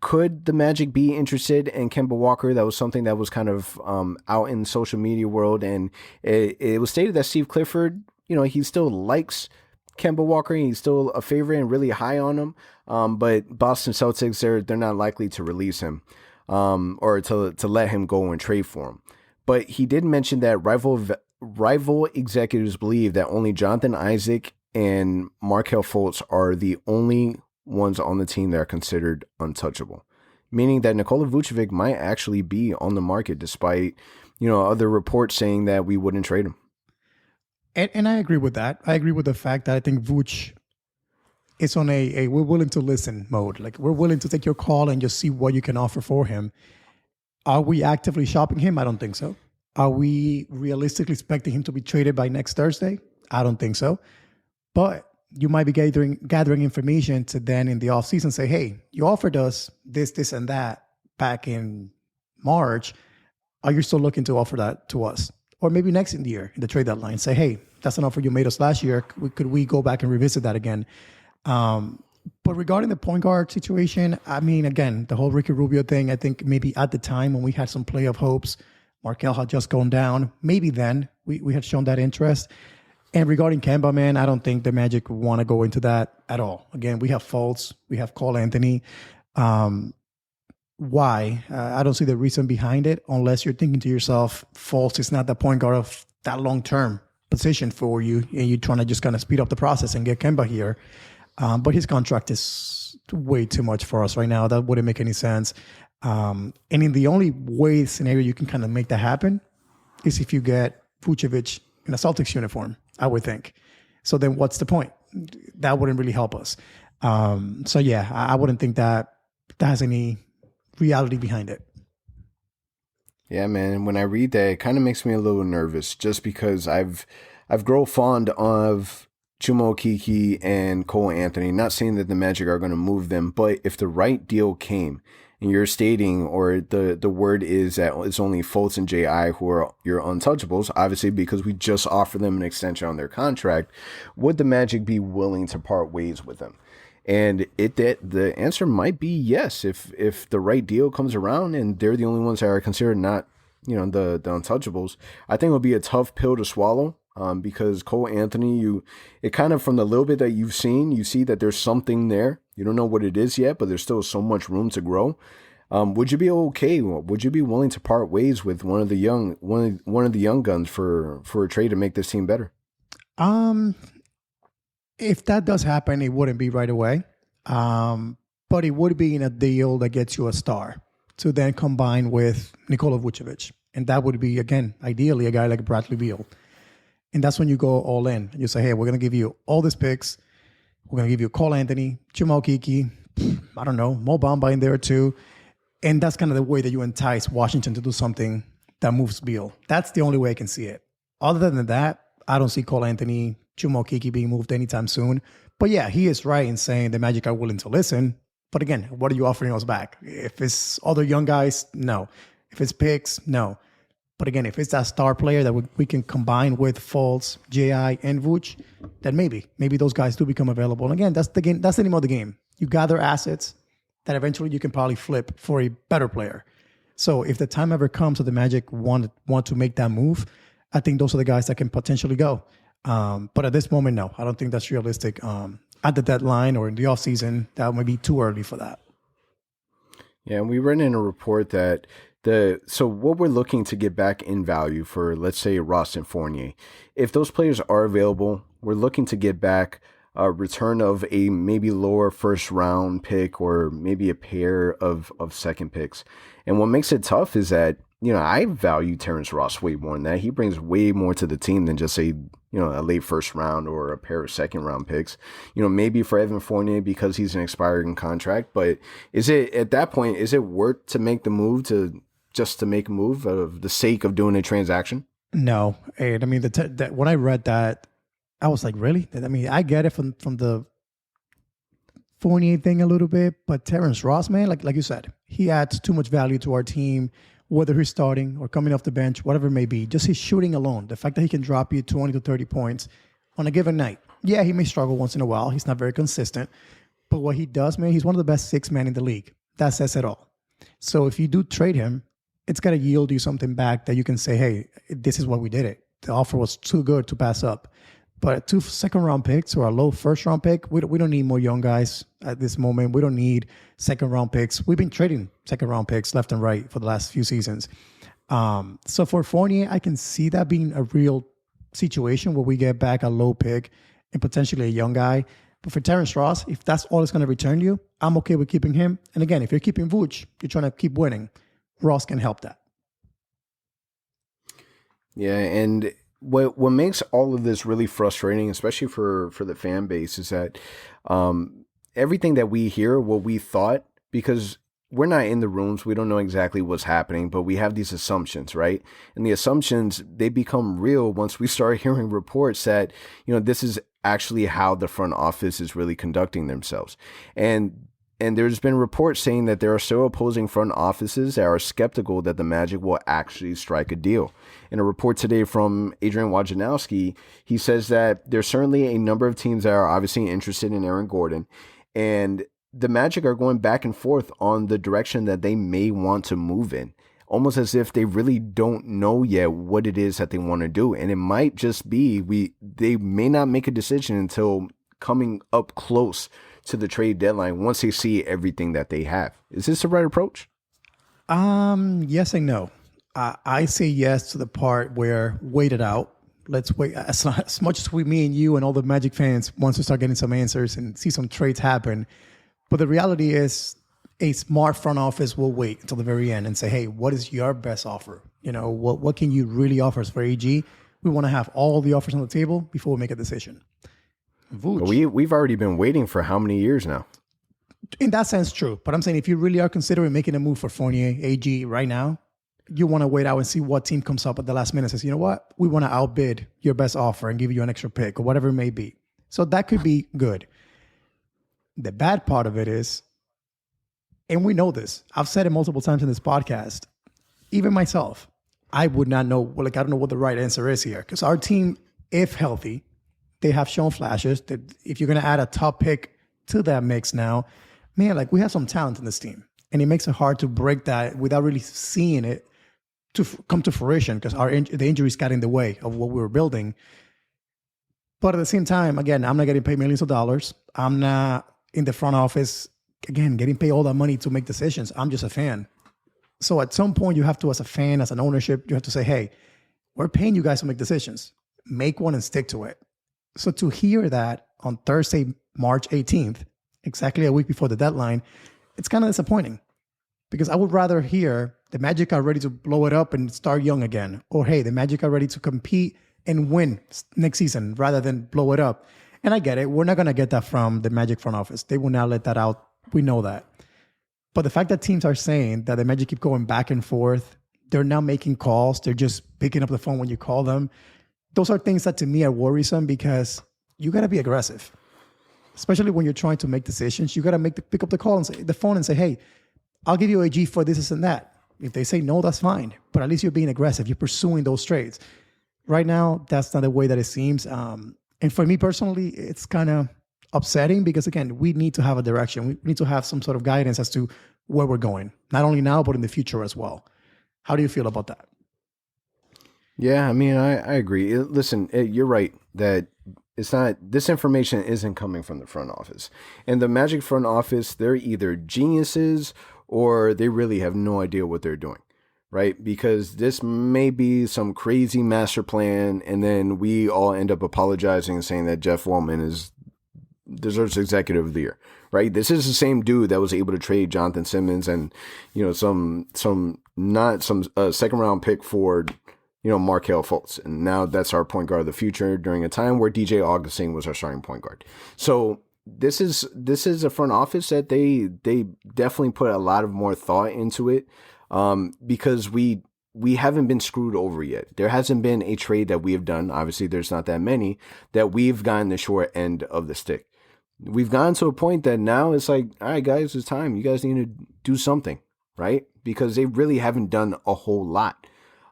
Could the Magic be interested in Kemba Walker? That was something that was kind of out in the social media world, and it was stated that Steve Clifford, he still likes Kemba Walker. He's still a favorite and really high on him. But Boston Celtics, they're not likely to release him or to let him go and trade for him. But he did mention that rival executives believe that only Jonathan Isaac and Markelle Fultz are the only ones on the team that are considered untouchable, meaning that Nikola Vucevic might actually be on the market despite, other reports saying that we wouldn't trade him. And I agree with that. I agree with the fact that I think Vuce is on a we're willing to listen mode. Like, we're willing to take your call and just see what you can offer for him. Are we actively shopping him? I don't think so. Are we realistically expecting him to be traded by next Thursday? I don't think so. But you might be gathering information to then in the offseason say, hey, you offered us this, and that back in March. Are you still looking to offer that to us? Or maybe next in the year, in the trade deadline, say, hey, that's an offer you made us last year. Could we go back and revisit that again? But regarding the point guard situation, I mean, again, the whole Ricky Rubio thing, I think maybe at the time when we had some playoff hopes, Markelle had just gone down. Maybe then we had shown that interest. And regarding Kemba, man, I don't think the Magic want to go into that at all. Again, we have Fultz, we have Cole Anthony. Why? I don't see the reason behind it unless you're thinking to yourself, Fultz is not the point guard of that long-term position for you, and you're trying to just kind of speed up the process and get Kemba here. But his contract is way too much for us right now. That wouldn't make any sense. And in the only way scenario you can kind of make that happen is if you get Vucevic in a Celtics uniform, I would think. So then what's the point? That wouldn't really help us. So yeah, I wouldn't think that has any reality behind it. Yeah, man. When I read that, it kind of makes me a little nervous, just because I've grown fond of Chuma Okeke and Cole Anthony. Not saying that the Magic are going to move them, but if the right deal came, and you're stating, or the word is that it's only Fultz and J.I. who are your untouchables, obviously because we just offered them an extension on their contract, would the Magic be willing to part ways with them? And the answer might be yes, if the right deal comes around and they're the only ones that are considered not, the untouchables. I think it'll be a tough pill to swallow, because Cole Anthony, it kind of, from the little bit that you've seen, you see that there's something there. You don't know what it is yet, but there's still so much room to grow. Would you be okay? Would you be willing to part ways with one of the young guns for a trade to make this team better? If that does happen, it wouldn't be right away. But it would be in a deal that gets you a star to then combine with Nikola Vucevic. And that would be, again, ideally a guy like Bradley Beal. And that's when you go all in. You say, hey, we're going to give you all these picks. We're going to give you Cole Anthony, Chuma Okeke, I don't know, Mo Bamba in there too. And that's kind of the way that you entice Washington to do something that moves Beal. That's the only way I can see it. Other than that, I don't see Cole Anthony, Chuma Okeke being moved anytime soon. But yeah, he is right in saying the Magic are willing to listen. But again, what are you offering us back? If it's other young guys, no. If it's picks, no. But again, if it's that star player that we can combine with Fultz, J.I., and Vooch, then maybe those guys do become available. And again, that's the game. That's the name of the game. You gather assets that eventually you can probably flip for a better player. So if the time ever comes that the Magic want to make that move, I think those are the guys that can potentially go. But at this moment, no, I don't think that's realistic. At the deadline or in the offseason, that might be too early for that. Yeah, and we read in a report that so what we're looking to get back in value for, let's say, Ross and Fournier, if those players are available, we're looking to get back a return of a maybe lower first round pick or maybe a pair of second picks. And what makes it tough is that, I value Terrence Ross way more than that. He brings way more to the team than just a late first round or a pair of second round picks. Maybe for Evan Fournier because he's an expiring contract. But at that point, is it worth to make the move just to make a move of the sake of doing a transaction? No. And I mean, when I read that, I was like, really? I mean, I get it from the Fournier thing a little bit, but Terrence Ross, man, like you said, he adds too much value to our team, whether he's starting or coming off the bench, whatever it may be. Just his shooting alone, the fact that he can drop you 20 to 30 points on a given night. Yeah, he may struggle once in a while. He's not very consistent. But what he does, man, he's one of the best six men in the league. That says it all. So if you do trade him, it's got to yield you something back that you can say, hey, this is what we did it. The offer was too good to pass up. But 2 second-round picks or a low first-round pick, we don't need more young guys at this moment. We don't need second-round picks. We've been trading second-round picks left and right for the last few seasons. So for Fournier, I can see that being a real situation where we get back a low pick and potentially a young guy. But for Terrence Ross, if that's all it's going to return you, I'm okay with keeping him. And again, if you're keeping Vooch, you're trying to keep winning. Ross can help that. Yeah, and what makes all of this really frustrating, especially for the fan base, is that everything that we hear, what we thought, because we're not in the rooms, we don't know exactly what's happening, but we have these assumptions, right? And the assumptions, they become real once we start hearing reports that, this is actually how the front office is really conducting themselves. And there's been reports saying that there are still opposing front offices that are skeptical that the Magic will actually strike a deal. In a report today from Adrian Wojnarowski, he says that there's certainly a number of teams that are obviously interested in Aaron Gordon, and the Magic are going back and forth on the direction that they may want to move in, almost as if they really don't know yet what it is that they want to do. And it might just be they may not make a decision until coming up close to the trade deadline once they see everything that they have. Is this the right approach? Yes and no. I say yes to the part where wait it out Let's wait. As much as me and you and all the Magic fans wants to start getting some answers and see some trades happen. But the reality is a smart front office will wait until the very end and say, hey, what is your best offer? What can you really offer us for AG? We want to have all the offers on the table before we make a decision. We've already been waiting for how many years now? In that sense, true. But I'm saying if you really are considering making a move for Fournier, AG right now, you want to wait out and see what team comes up at the last minute and says, you know what? We want to outbid your best offer and give you an extra pick or whatever it may be. So that could be good. The bad part of it is, and we know this, I've said it multiple times in this podcast, even myself, I would not know, I don't know what the right answer is here. Because our team, if healthy, they have shown flashes that if you're going to add a top pick to that mix now, man, we have some talent in this team. And it makes it hard to break that without really seeing it to come to fruition because the injuries got in the way of what we were building. But at the same time, again, I'm not getting paid millions of dollars. I'm not in the front office, again, getting paid all that money to make decisions. I'm just a fan. So at some point, you have to, as a fan, as an ownership, you have to say, hey, we're paying you guys to make decisions. Make one and stick to it. So to hear that on Thursday, March 18th, exactly a week before the deadline, it's kind of disappointing because I would rather hear the Magic are ready to blow it up and start young again. Or, hey, the Magic are ready to compete and win next season rather than blow it up. And I get it. We're not going to get that from the Magic front office. They will not let that out. We know that. But the fact that teams are saying that the Magic keep going back and forth, they're now making calls. They're just picking up the phone when you call them. Those are things that to me are worrisome because you got to be aggressive, especially when you're trying to make decisions. You got to pick up the call and say the phone and say, hey, I'll give you AG for this and that. If they say no, that's fine. But at least you're being aggressive. You're pursuing those trades. Right now, that's not the way that it seems. And for me personally, it's kind of upsetting because, again, we need to have a direction. We need to have some sort of guidance as to where we're going, not only now, but in the future as well. How do you feel about that? Yeah, I mean, I agree. Listen, you're right that it's not, this information isn't coming from the front office. And the Magic front office, they're either geniuses or they really have no idea what they're doing, right? Because this may be some crazy master plan, and then we all end up apologizing and saying that Jeff Waltman deserves Executive of the Year, right? This is the same dude that was able to trade Jonathan Simmons and, some second round pick for, Markelle Fultz. And now that's our point guard of the future during a time where DJ Augustine was our starting point guard. So this is a front office that they definitely put a lot of more thought into it, because we haven't been screwed over yet. There hasn't been a trade that we have done. Obviously, there's not that many that we've gotten the short end of the stick. We've gotten to a point that now it's like, all right, guys, it's time. You guys need to do something, right? Because they really haven't done a whole lot.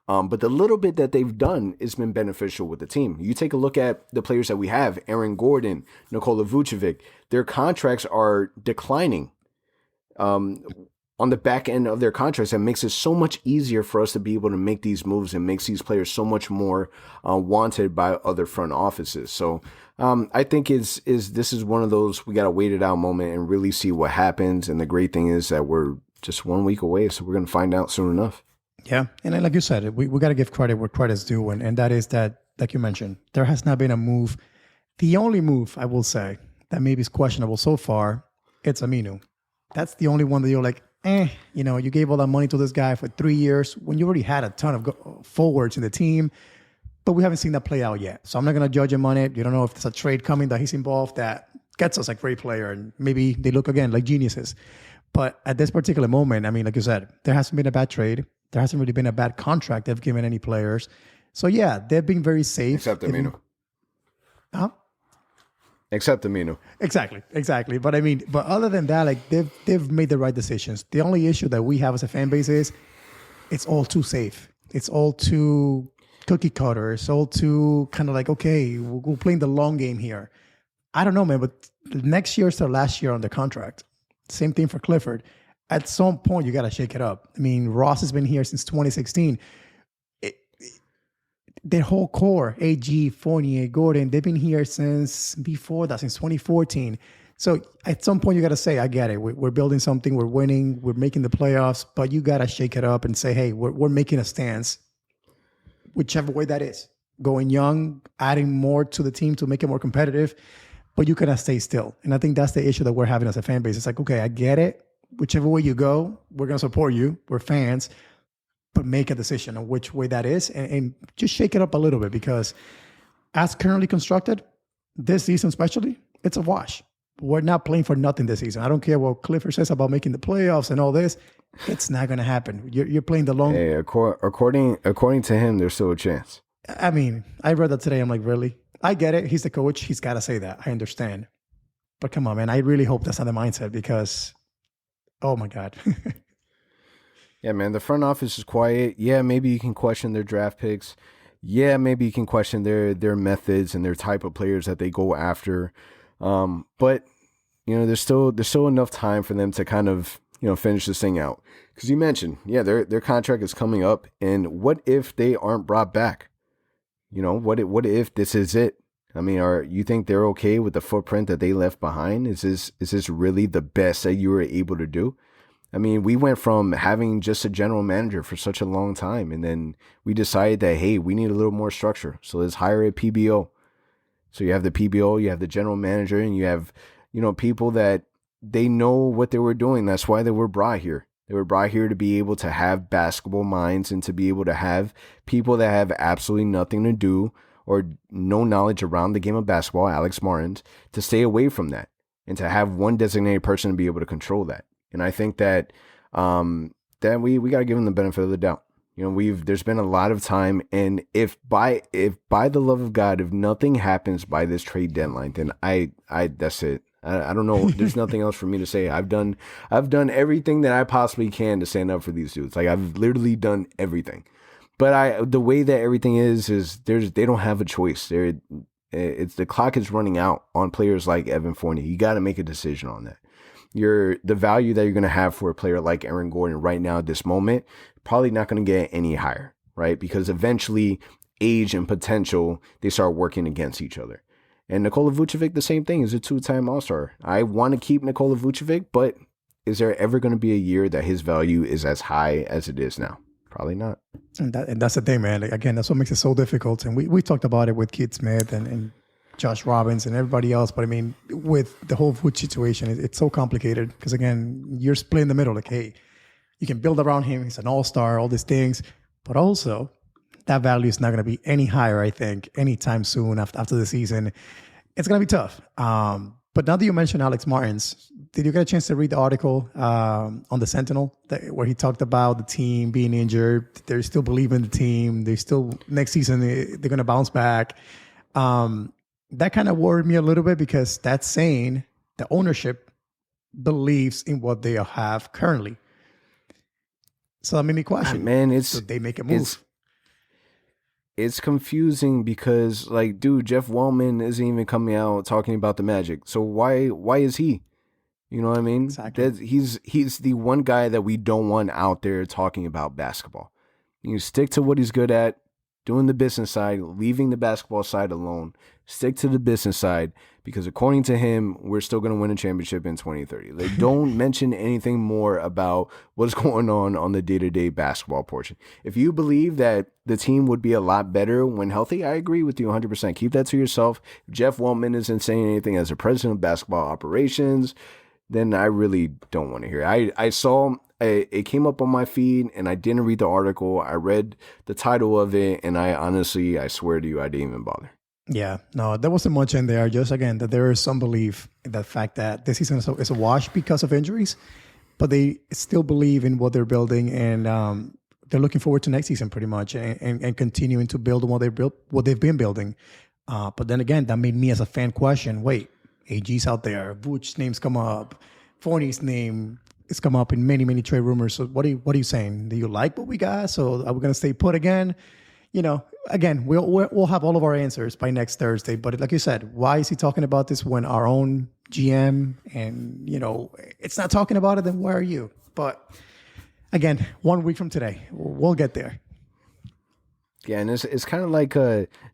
But the little bit that they've done has been beneficial with the team. You take a look at the players that we have, Aaron Gordon, Nikola Vucevic, their contracts are declining on the back end of their contracts. That makes it so much easier for us to be able to make these moves and makes these players so much more wanted by other front offices. So I think this is one of those we got to wait it out moment and really see what happens. And the great thing is that we're just 1 week away, so we're going to find out soon enough. Yeah. And like you said, we got to give credit where credit's due. And that is that, like you mentioned, there has not been a move. The only move, I will say, that maybe is questionable so far, it's Aminu. That's the only one that you're like, you gave all that money to this guy for 3 years when you already had a ton of forwards in the team. But we haven't seen that play out yet. So I'm not going to judge him on it. You don't know if there's a trade coming that he's involved that gets us a great player. And maybe they look again like geniuses. But at this particular moment, I mean, like you said, there hasn't been a bad trade. There hasn't really been a bad contract they've given any players. So, yeah, they've been very safe. Except Aminu. Huh? Except Aminu. Exactly. But I mean, other than that, they've made the right decisions. The only issue that we have as a fan base is it's all too safe. It's all too cookie cutter. It's all too kind of like, okay, we're playing the long game here. I don't know, man, but next year's their last year on the contract. Same thing for Clifford. At some point, you got to shake it up. I mean, Ross has been here since 2016. Their whole core, AG, Fournier, Gordon, they've been here since before that, since 2014. So at some point, you got to say, I get it. We're building something. We're winning. We're making the playoffs. But you got to shake it up and say, hey, we're making a stance, whichever way that is. going young, adding more to the team to make it more competitive, but you cannot stay still. And I think that's the issue that we're having as a fan base. It's like, okay, I get it. Whichever way you go, we're going to support you. We're fans, but make a decision on which way that is and just shake it up a little bit, because as currently constructed, this season especially, it's a wash. We're not playing for nothing this season. I don't care what Clifford says about making the playoffs and all this. It's not going to happen. You're playing the long. Hey, according to him, there's still a chance. I mean, I read that today. I'm like, really? I get it. He's the coach. He's got to say that. I understand. But come on, man. I really hope that's not the mindset, because, oh my God. Yeah, man. The front office is quiet. Yeah, maybe you can question their draft picks. Yeah, maybe you can question their methods and their type of players that they go after. But there's still enough time for them to kind of finish this thing out. Because you mentioned, yeah, their contract is coming up, and what if they aren't brought back? What if this is it? I mean, you think they're okay with the footprint that they left behind? Is this really the best that you were able to do? I mean, we went from having just a general manager for such a long time, and then we decided that, hey, we need a little more structure. So let's hire a PBO. So you have the PBO, you have the general manager, and you have, people that they know what they were doing. That's why they were brought here. They were brought here to be able to have basketball minds and to be able to have people that have absolutely nothing to do or no knowledge around the game of basketball, Alex Martins, to stay away from that and to have one designated person to be able to control that. And I think that that we got to give them the benefit of the doubt. There's been a lot of time, and if by the love of God, if nothing happens by this trade deadline, then I that's it. I don't know. There's nothing else for me to say. I've done everything that I possibly can to stand up for these dudes. Like, I've literally done everything. But the way that everything is they don't have a choice. The clock is running out on players like Evan Fournier. You got to make a decision on that. The value that you're going to have for a player like Aaron Gordon right now at this moment, probably not going to get any higher, right? Because eventually age and potential, they start working against each other. And Nikola Vucevic, the same thing, is a two-time All-Star. I want to keep Nikola Vucevic, but is there ever going to be a year that his value is as high as it is now? Probably not. And that's the thing, man. Like, again, that's what makes it so difficult. And we talked about it with Keith Smith and Josh Robbins and everybody else. But I mean, with the whole Vooch situation, it's so complicated because, again, you're split in the middle. Like, hey, you can build around him. He's an all-star, all these things. But also, that value is not going to be any higher, I think, anytime soon after the season. It's going to be tough. But now that you mentioned Alex Martins, did you get a chance to read the article on the Sentinel where he talked about the team being injured? They still believe in the team. They still, next season, they're going to bounce back. That kind of worried me a little bit because that's saying the ownership believes in what they have currently. So that made me question. Did they make a move? It's confusing because, like, dude, Jeff Wellman isn't even coming out talking about the Magic. So why is he? You know what I mean? Exactly. He's the one guy that we don't want out there talking about basketball. You stick to what he's good at, doing the business side, leaving the basketball side alone. Stick to the business side because according to him, we're still going to win a championship in 2030. Like, don't mention anything more about what's going on the day-to-day basketball portion. If you believe that the team would be a lot better when healthy, I agree with you 100%. Keep that to yourself. If Jeff Wellman isn't saying anything as a president of basketball operations, then I really don't want to hear it. I saw it came up on my feed and I didn't read the article. I read the title of it and I swear to you, I didn't even bother. Yeah, no, there wasn't much in there. Just, again, that there is some belief in the fact that this season is a wash because of injuries, but they still believe in what they're building and they're looking forward to next season pretty much and continuing to build on what they've been building. But then again, that made me as a fan question, wait, AG's out there, Vooch's name's come up, Fournier's name has come up in many, many trade rumors. So what are you saying? Do you like what we got? So are we going to stay put again? You know, again, we'll have all of our answers by next Thursday. But like you said, why is he talking about this when our own GM and, it's not talking about it? Then where are you? But again, 1 week from today, we'll get there. Yeah, and it's kind of like,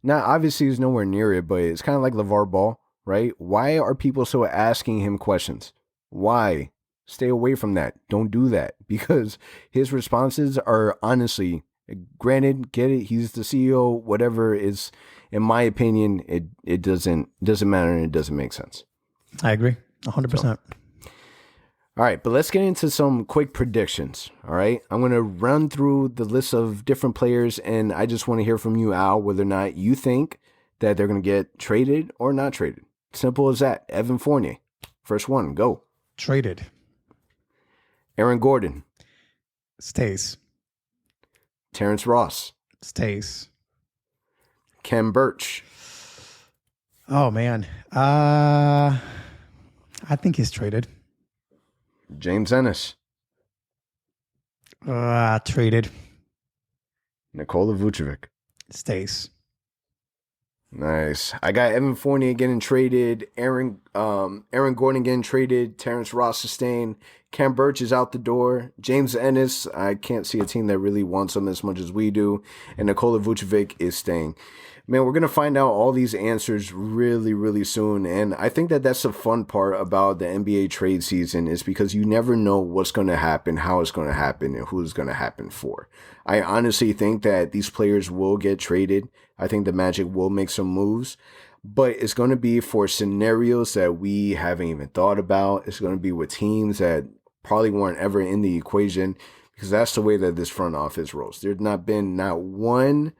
not obviously he's nowhere near it, but it's kind of like LeVar Ball, right? Why are people so asking him questions? Why? Stay away from that. Don't do that because his responses are honestly Granted, get it. He's the CEO. Whatever is, in my opinion, it doesn't matter and it doesn't make sense. I agree, 100%. All right, but let's get into some quick predictions. All right, I'm going to run through the list of different players, and I just want to hear from you, Al, whether or not you think that they're going to get traded or not traded. Simple as that. Evan Fournier, first one, go. Traded. Aaron Gordon. Stays. Terrence Ross. Stays. Ken Birch. Oh, man. I think he's traded. James Ennis. Traded. Nikola Vucevic. Stays. Nice. I got Evan Fournier getting traded. Aaron Gordon getting traded. Terrence Ross sustained. Cam Birch is out the door. James Ennis, I can't see a team that really wants him as much as we do. And Nikola Vucevic is staying. Man, we're going to find out all these answers really, really soon. And I think that that's the fun part about the NBA trade season is because you never know what's going to happen, how it's going to happen, and who it's going to happen for. I honestly think that these players will get traded. I think the Magic will make some moves. But it's going to be for scenarios that we haven't even thought about. It's going to be with teams that probably weren't ever in the equation because that's the way that this front office rolls. There's not one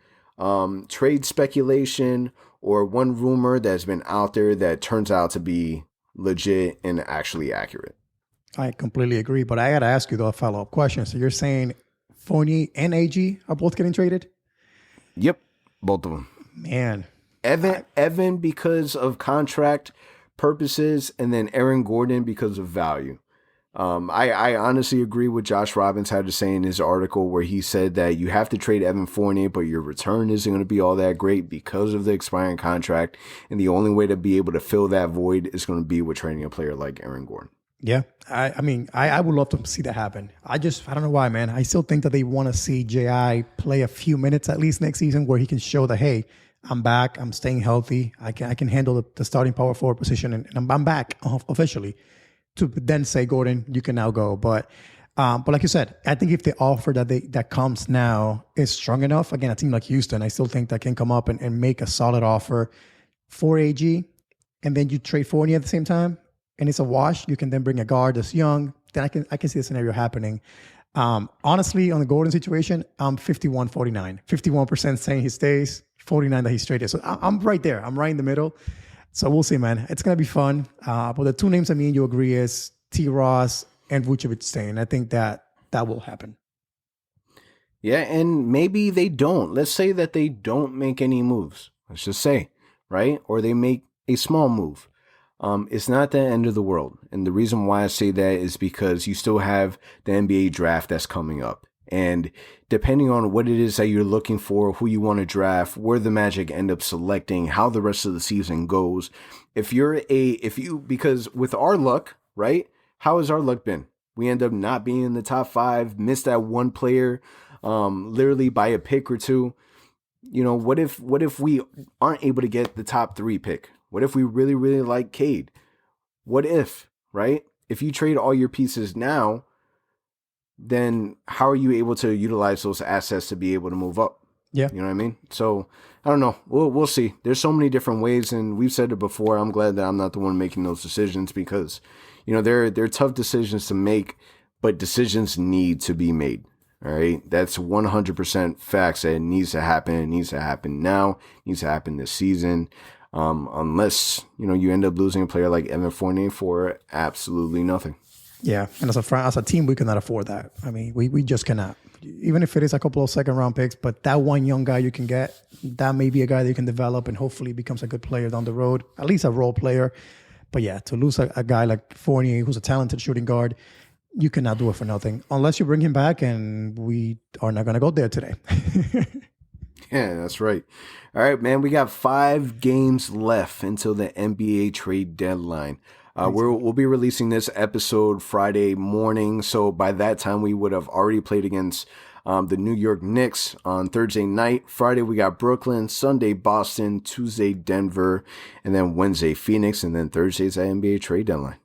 trade speculation or one rumor that's been out there that turns out to be legit and actually accurate. I completely agree, but I got to ask you though a follow-up question. So you're saying Fournier and AG are both getting traded? Yep, both of them. Man. Evan because of contract purposes, and then Aaron Gordon because of value. I honestly agree with Josh Robbins had to say in his article where he said that you have to trade Evan Fournier, but your return isn't going to be all that great because of the expiring contract. And the only way to be able to fill that void is going to be with trading a player like Aaron Gordon. Yeah. I mean, I would love to see that happen. I don't know why, man. I still think that they want to see J.I. play a few minutes at least next season where he can show that, hey, I'm back. I'm staying healthy. I can handle the starting power forward position, and I'm back officially. To then say, Gordon, you can now go. But like you said, I think if the offer that comes now is strong enough, again, a team like Houston, I still think that can come up and make a solid offer for AG, and then you trade Fournier at the same time, and it's a wash. You can then bring a guard that's young. Then I can see the scenario happening. Honestly, on the Gordon situation, I'm 51-49. 51% saying he stays, 49 that he's traded. So I'm right there. I'm right in the middle. So we'll see, man. It's going to be fun. But the two names that me and you agree is T. Ross and Vucevic staying. I think that will happen. Yeah, and maybe they don't. Let's say that they don't make any moves. Let's just say, right? Or they make a small move. It's not the end of the world. And the reason why I say that is because you still have the NBA draft that's coming up. And depending on what it is that you're looking for, who you want to draft, where the Magic end up selecting, how the rest of the season goes. Because with our luck, right? How has our luck been? We end up not being in the top 5, miss that one player, literally by a pick or two. You know, what if we aren't able to get the top 3 pick? What if we really, really like Cade? What if, right? If you trade all your pieces now, then how are you able to utilize those assets to be able to move up? Yeah. You know what I mean? So I don't know. We'll see. There's so many different ways, and we've said it before. I'm glad that I'm not the one making those decisions because, you know, they're tough decisions to make, but decisions need to be made. All right. That's 100% facts that it needs to happen. It needs to happen now. It needs to happen this season. Unless, you know, you end up losing a player like Evan Fournier for absolutely nothing. Yeah, and as a team, we cannot afford that. I mean, we just cannot. Even if it is a couple of second-round picks, but that one young guy you can get, that may be a guy that you can develop and hopefully becomes a good player down the road, at least a role player. But yeah, to lose a guy like Fournier, who's a talented shooting guard, you cannot do it for nothing. Unless you bring him back, and we are not going to go there today. Yeah, that's right. All right, man, we got 5 games left until the NBA trade deadline. We'll be releasing this episode Friday morning, so by that time we would have already played against the New York Knicks on Thursday night. Friday we got Brooklyn, Sunday Boston, Tuesday Denver, and then Wednesday Phoenix, and then Thursday's the NBA trade deadline.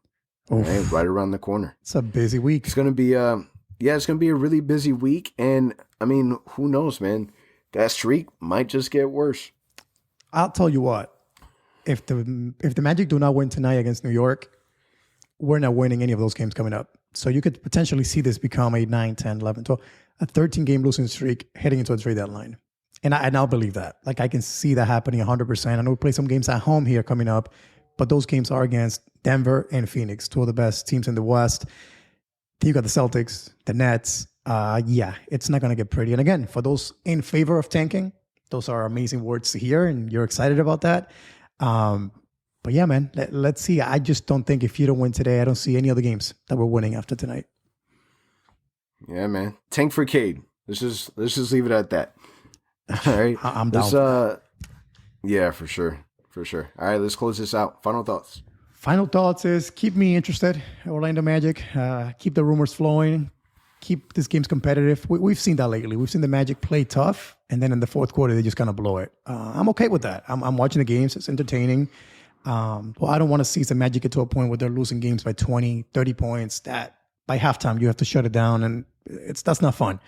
Right around the corner. It's a busy week. It's gonna be yeah, it's going to be a really busy week. And, I mean, who knows, man? That streak might just get worse. I'll tell you what. If the Magic do not win tonight against New York, we're not winning any of those games coming up. So you could potentially see this become a 9, 10, 11, 12, a 13-game losing streak heading into a trade deadline. And I'll believe that. Like, I can see that happening 100%. I know we play some games at home here coming up, but those games are against Denver and Phoenix, two of the best teams in the West. Then you got the Celtics, the Nets. Yeah, it's not going to get pretty. And again, for those in favor of tanking, those are amazing words to hear, and you're excited about that. But yeah, man, let's see. I just don't think if you don't win today, I don't see any other games that we're winning after tonight. Yeah, man. Tank for Cade. Let's just leave it at that. All right. I'm down. Yeah, for sure. For sure. All right, let's close this out. Final thoughts. Final thoughts is keep me interested, Orlando Magic. Keep the rumors flowing. Keep these games competitive. We've seen that lately. We've seen the Magic play tough, and then in the fourth quarter, they just kind of blow it. I'm okay with that. I'm watching the games. It's entertaining. Well, I don't want to see the Magic get to a point where they're losing games by 20, 30 points, that by halftime you have to shut it down, and that's not fun.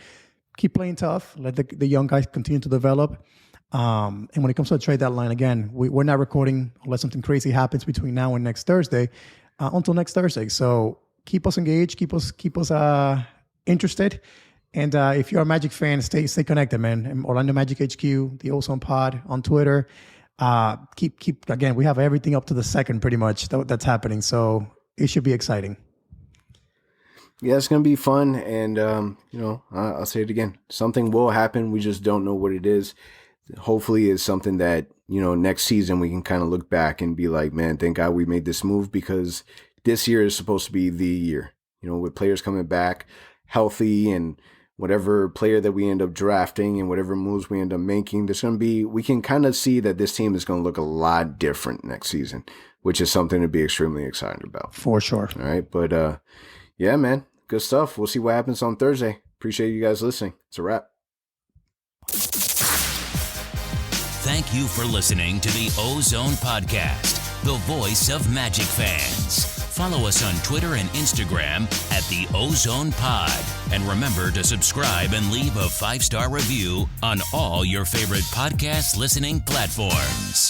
Keep playing tough. Let the young guys continue to develop. And when it comes to a trade deadline, again, we're not recording unless something crazy happens between now and next Thursday, until next Thursday. So keep us engaged, keep us interested. And if you're a Magic fan, stay connected, man. And Orlando Magic HQ, the OZone Pod on Twitter. Keep again, we have everything up to the second pretty much that's happening. So it should be exciting. Yeah, it's going to be fun. And, I'll say it again. Something will happen. We just don't know what it is. Hopefully it's something that, next season we can kind of look back and be like, man, thank God we made this move, because this year is supposed to be the year, with players coming back healthy and whatever player that we end up drafting and whatever moves we end up making. We can kind of see that this team is going to look a lot different next season, which is something to be extremely excited about. For sure. All right. But, yeah, man, good stuff. We'll see what happens on Thursday. Appreciate you guys listening. It's a wrap. Thank you for listening to the OZone Podcast, the voice of Magic fans. Follow us on Twitter and Instagram at the OZone Pod. And remember to subscribe and leave a 5-star review on all your favorite podcast listening platforms.